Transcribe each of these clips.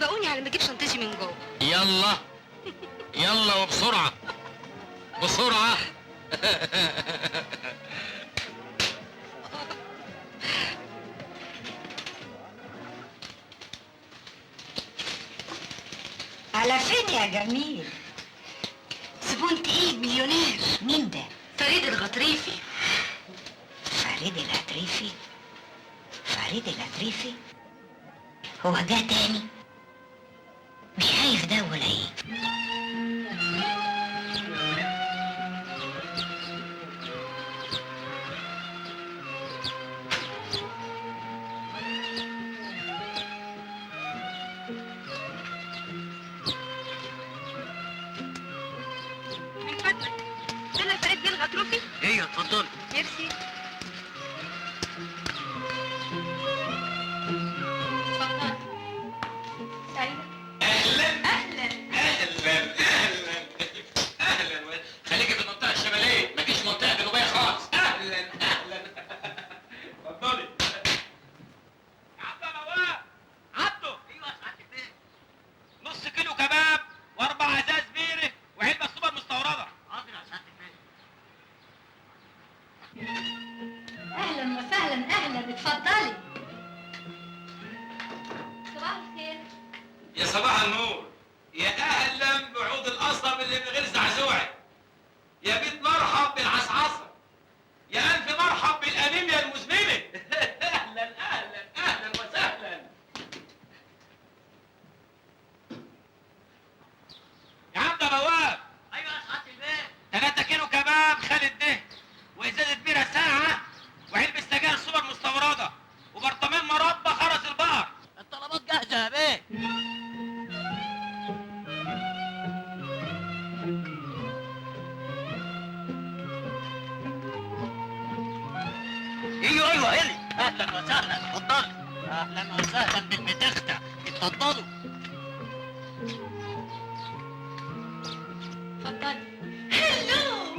سبقوني على ما اجيب شنطتي من جوه. يلا يلا وبسرعة بسرعة. على فين يا جميل؟ زبون تقيل مليونير. مين ده؟ فريد الغطريفي. فريد العطريفي؟ فريد العطريفي؟ هو جه تاني؟ مش خايف ده ولا ايه؟ من فضلك انا فريد بيه الغطريفي. ايوه اتفضلي. ميرسي. سعيدة. اهلا اهلا. اهلا اهلا اهلا. خليكي في المنطقة الشمالية، مفيش منطقة جنوبية خالص. اهلا اهلا. اتفضلي. عبده نواف. عبده. ايوه سعادة البيه. نص كيلو كباب واربع ازاز بيره وعلبة سوبر مستوردة. حاضر يا سعادة البيه. اهلا وسهلا. اهلا اتفضلي. صباح الخير. يا صباح النور. يا اهلا بعود القصب اللي من غير زعزوعه. يا بيت مرحب بالعصعصه. يا الف مرحب بالانيميا المزمنه. اهلا اهلا اهلا وسهلا. يا عم ده بواب. ايوه يا سعاده البيه. 3 كيلو كباب خالد ده وازازه بيره ساعه وعلبه سجاير سوبر مستورده وبرطمان مربى خرس البقر. الطلبات جاهزه يا بيه. ايوه ايوه الي. اهلا وسهلا اتفضلي. اهلا وسهلا بالمتختة. اتفضلوا. اتفضلي. هلو.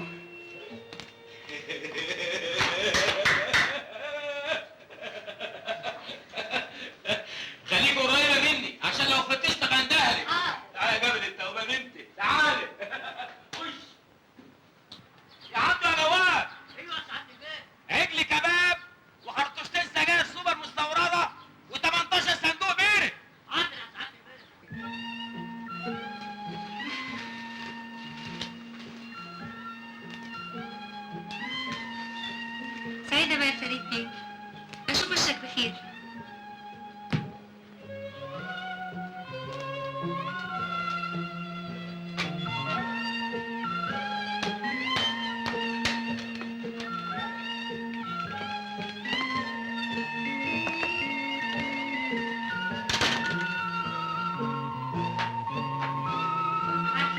خليك قريبه مني عشان لو فتشتك عندها لك. اه. تعالى يا جبل التوبه بنتي تعالى. خش يا عبد يا نواف. ايوه يا سعاده البيه. عجل كباب وخرطوشتين سجاير سوبر مستورده و18 صندوق بيره. حاضر يا سعاده البيه. سعيدة بقى يا فريد بيه. اشوف وشك بخير.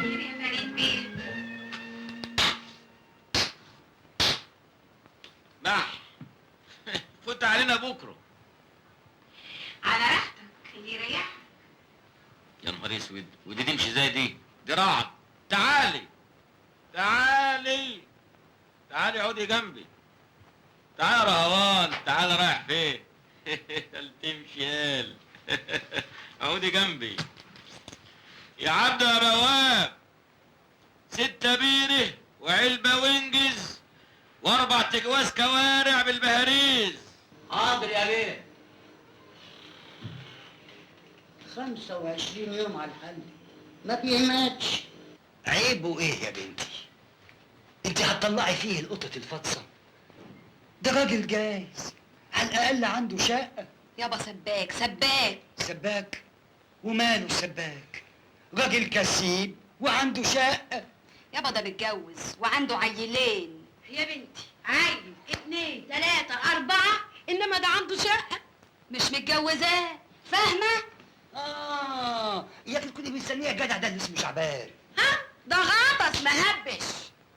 خير يا فريد بيه. مح فوت علينا بكره. على راحتك اللي يريحك. يا نهار اسود، ودي تمشي زي دي؟ دي راحت. تعالي تعالي تعالي اقعدي جنبي. تعالي يا رهوان. تعالي رايح فين؟ تمشي هال. اقعدي جنبي يا عبد يا بواب. 6 بيره وعلبه وينجز و4 تجواز كوارع بالبهاريز. حاضر يا بيه. 25 يوم على الحل ما بيهمتش. عيبه ايه يا بنتي؟ انت هتطلعي فيه القطط الفطسه؟ ده راجل جايز، على الاقل عنده شقه. يابا سباك سباك. سباك؟ وماله السباك؟ راجل كسيب وعنده شقه. يابا ده متجوز وعنده عيلين. يا بنتي عيل 2 3 4 انما ده عنده شقه. مش متجوزاه. فاهمه؟ يا اخي تكوني مستنيه الجدع ده اللي اسمه شعبان. ها ده غطس مهبش.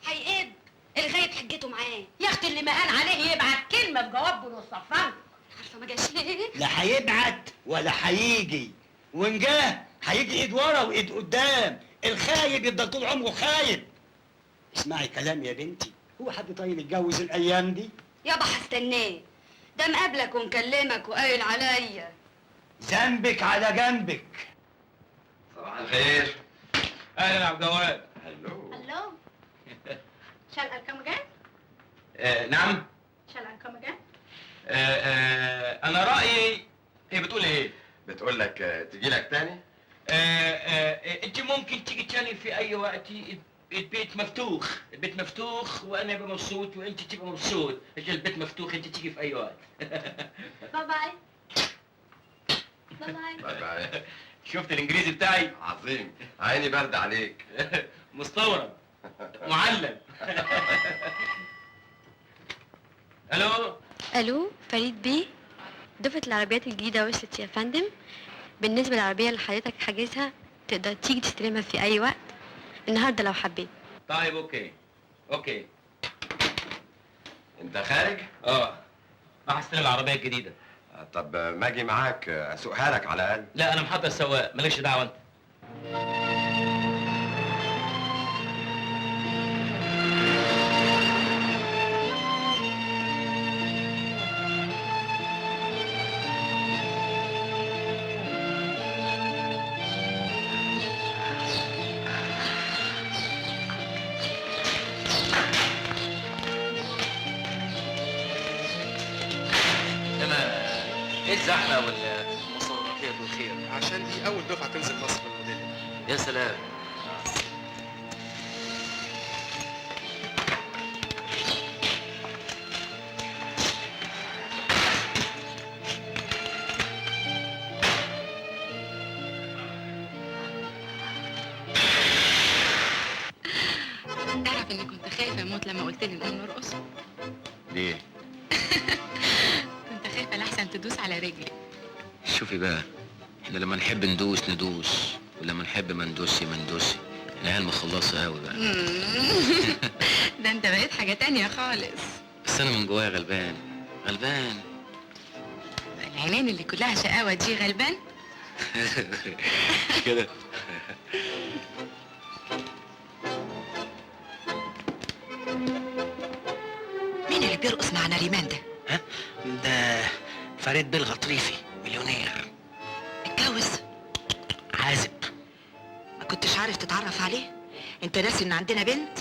هيقب لغايه حجته معاه. يا اختي اللي ما قال عليه يبعت كلمه بجواب ونصفره. عارفه ما جاش ليه؟ لا هيبعت ولا هيجي، وان جه هيجي ايد ورا وايد قدام. الخايب يفضل طول عمره خايب. اسمعي كلام يا بنتي، هو حد طيب يتجوز الايام دي؟ يابا هستناه. ده مقابلك ومكلمك وقايل عليا. ذنبك على جنبك. الخير. اهلا يا عبد الجواد. هلو. Hello. Shall I come again? نعم. Shall I come again? انا رايي هي بتقول ايه؟ بتقول لك تجي لك تاني؟ انت ممكن تيجي تاني في اي وقت. البيت مفتوح، البيت مفتوح وانا ابقى مبسوط وانت تبقى مبسوط. عشان البيت مفتوح انت تيجي في اي وقت. Bye bye. Bye bye. باي باي. شفت الانجليزي بتاعي؟ عظيم، عيني برد عليك. مستورد معلم. الو. الو فريد بيه، دفعة العربيات الجديدة وصلت يا فندم. بالنسبة للعربية اللي حضرتك حاجزها تقدر تيجي تستلمها في أي وقت النهاردة لو حبيت. طيب اوكي. انت خارج؟ راح استلم العربية الجديدة. طب ما اجي معاك اسوقها لك على الاقل. لا انا محضر سواق، مالكش دعوة انت. ايه الزحمة والمصوراتية والخير؟ عشان دي أول دفعة تنزل مصر بالموديل ده. يا سلام. تعرف اني كنت خايفة اموت لما قلت لي نقوم نرقص؟ ليه؟ كنت خايفة لحسن تدوس على رجلي. شوفي بقى، احنا لما نحب ندوس ولما نحب ما ندوسش. العيال مخلصة قوي بقى. ده انت بقيت حاجة تانية خالص. بس انا من جوايا غلبان. العينين اللي كلها شقاوة دي غلبان. كده. مين اللي بيرقص مع نريمان ده؟ ده فريد بيه الغطريفي، مليونير اتجوز؟ عازب. ما كنتش عارف تتعرف عليه؟ انت ناسي ان عندنا بنت؟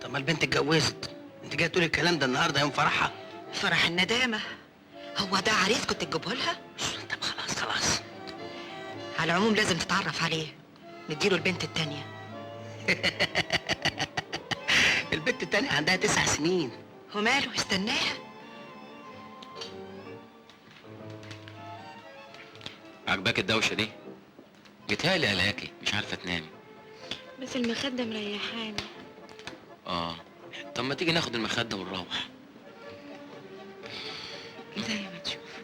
طب ما البنت اتجوزت، انت جاي تقولي الكلام ده النهارده يوم فرحها؟ فرح الندامة. هو ده عريس كنت تجيبه لها؟ طب خلاص. على العموم لازم تتعرف عليه، نديله البنت التانية. البنت التانية عندها 9 سنين. وماله، استناها. عجباك الدوشة دي؟ جيتهالي قلقاكي مش عارفة تنامي. بس المخدة مريحاني. طب ما تيجي ناخد المخدة ونروح.